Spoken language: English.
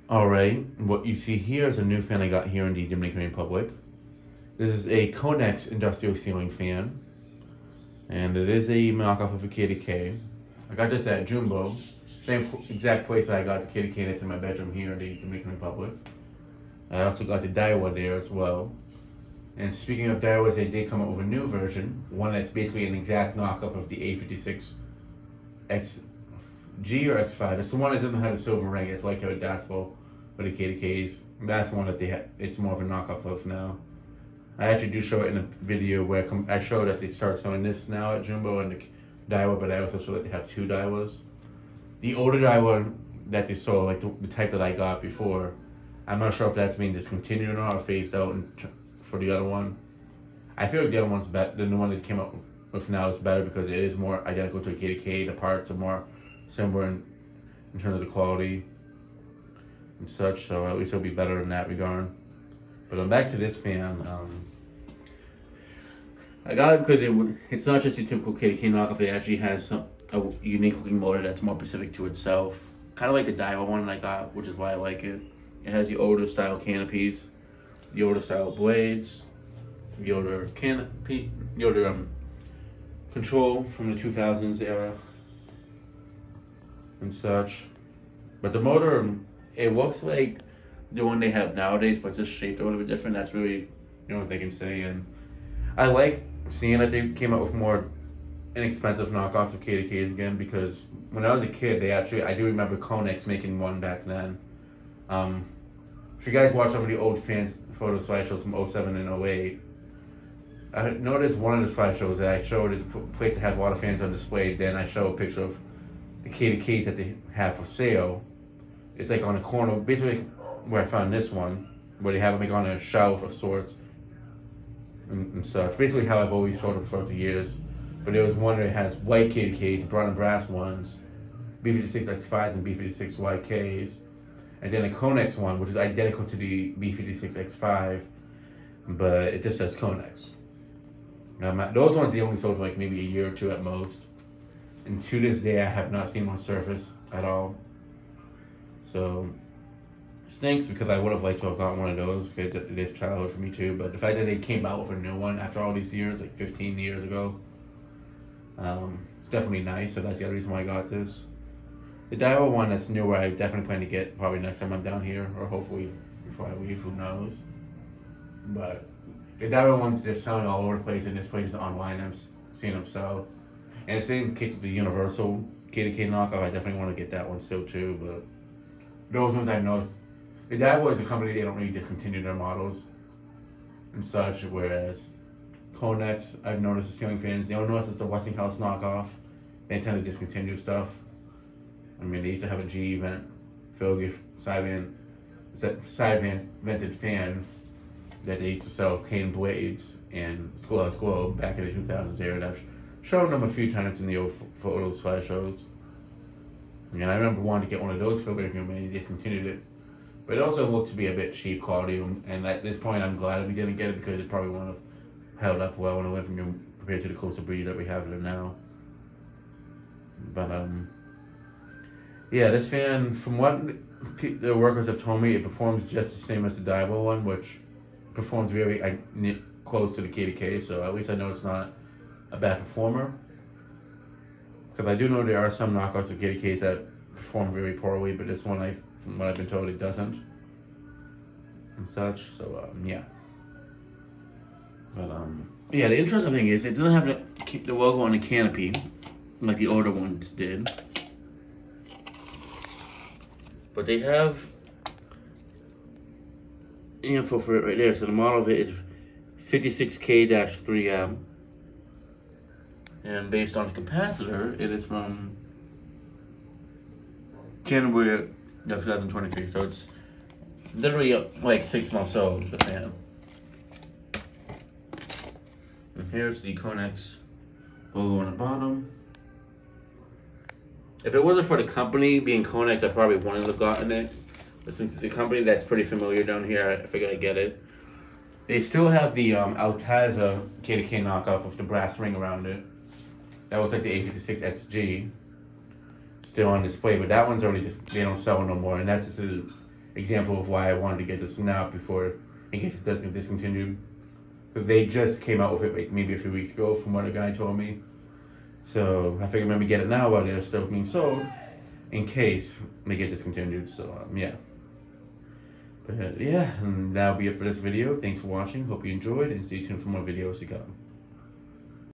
Alright, what you see here is a new fan I got here in the Dominican Republic. This is a Conex industrial ceiling fan, and it is a knockoff of a KDK. I got this at Jumbo, same exact place that I got the KDK that's in my bedroom here in the Dominican Republic. I also got the Daiwa there as well. And speaking of Daiwas, they did come up with a new version, one that's basically an exact knockoff of the A56 XG or X5. It's the one that doesn't have the silver ring. It's like adaptable with the KDKs. That's the one that it's more of a knockoff of now. I actually do show it in a video where I show that they start selling this now at Jumbo and the Daiwa, but I also show that they have two Daiwas. The older Daiwa that they sold, like the type that I got before, I'm not sure if that's being discontinued or not, or phased out for the other one. I feel like the other one's better than the one that came up with now is better because it is more identical to a KDK. The parts are more similar in terms of the quality and such, so at least it'll be better in that regard. But I'm back to this fan. I got it because it's not just a typical KDK knockoff. It actually has a unique looking motor that's more specific to itself. Kind of like the Daiwa one I got, which is why I like it. It has the older style canopies, the older style blades, the older canopy, the older control from the 2000s era and such. But the motor, it looks like the one they have nowadays, but just shaped a little bit different. That's really what they can say. And I like seeing that they came out with more inexpensive knockoffs of KDKs again, because when I was a kid, I do remember Conex making one back then. If you guys watch some of the old photo slideshows from 07 and 08, I noticed one of the slideshows that I showed is a place that has a lot of fans on display. Then I show a picture of the KDKs that they have for sale. It's like on a corner, basically where I found this one, where they have them like on a shelf of sorts and such. Basically how I've always sold them throughout the years. But there was one that has white KDKs, brown and brass ones, B56 X5s and B56 YKs, and then a Conex one, which is identical to the B56 X5, but it just says Conex. Those ones they only sold for like maybe a year or two at most, and to this day I have not seen one surface at all. So it stinks because I would have liked to have gotten one of those because it is childhood for me too. But the fact that they came out with a new one after all these years, like 15 years ago, it's definitely nice. So that's the other reason why I got this. The Daiwa one that's newer, I definitely plan to get probably next time I'm down here, or hopefully before I leave, who knows. But the Daiwa ones, they're selling all over the place, and this place is online. I'm seeing them sell. And the same case with the Universal KDK knockoff, I definitely want to get that one still too. But those ones I've noticed, the Daiwa is a company, they don't really discontinue their models and such, whereas Conex, I've noticed the ceiling fans, the only notice is the Westinghouse knockoff. They tend to discontinue stuff. I mean, they used to have a GE vent, Philgiff side vented fan that they used to sell cane blades and Schoolhouse Globe back in the 2000s era. And I've shown them a few times in the old photo slideshows. And I remember wanting to get one of those Philgiff and they discontinued it. But it also looked to be a bit cheap quality. And at this point, I'm glad that we didn't get it because it probably wouldn't have held up well in the living room compared to the coastal breeze that we have there now. But yeah, this fan, from what the workers have told me, it performs just the same as the Daiwa one, which performs very close to the KDK, so at least I know it's not a bad performer. Because I do know there are some knockoffs of KDKs that perform very poorly, but this one, from what I've been told, it doesn't. And such, so yeah. But yeah, the interesting thing is, it doesn't have the logo on the canopy, like the older ones did. But they have info for it right there. So the model of it is 56K-3M. And based on the capacitor, it is from January of 2023. So it's literally like 6 months old, the fan. And here's the Conex logo on the bottom. If it wasn't for the company being Conex, I probably wouldn't have gotten it. But since it's a company that's pretty familiar down here, I figured I'd get it. They still have the Altaza KDK knockoff with the brass ring around it. That was like the A56 XG. Still on display, but that one's already they don't sell no more. And that's just example of why I wanted to get this now before, in case it does get discontinued. Because they just came out with it like maybe a few weeks ago, from what a guy told me. So I figured maybe get it now while they're still being sold, in case they get discontinued. So yeah. But yeah, and that'll be it for this video. Thanks for watching. Hope you enjoyed, and stay tuned for more videos to come.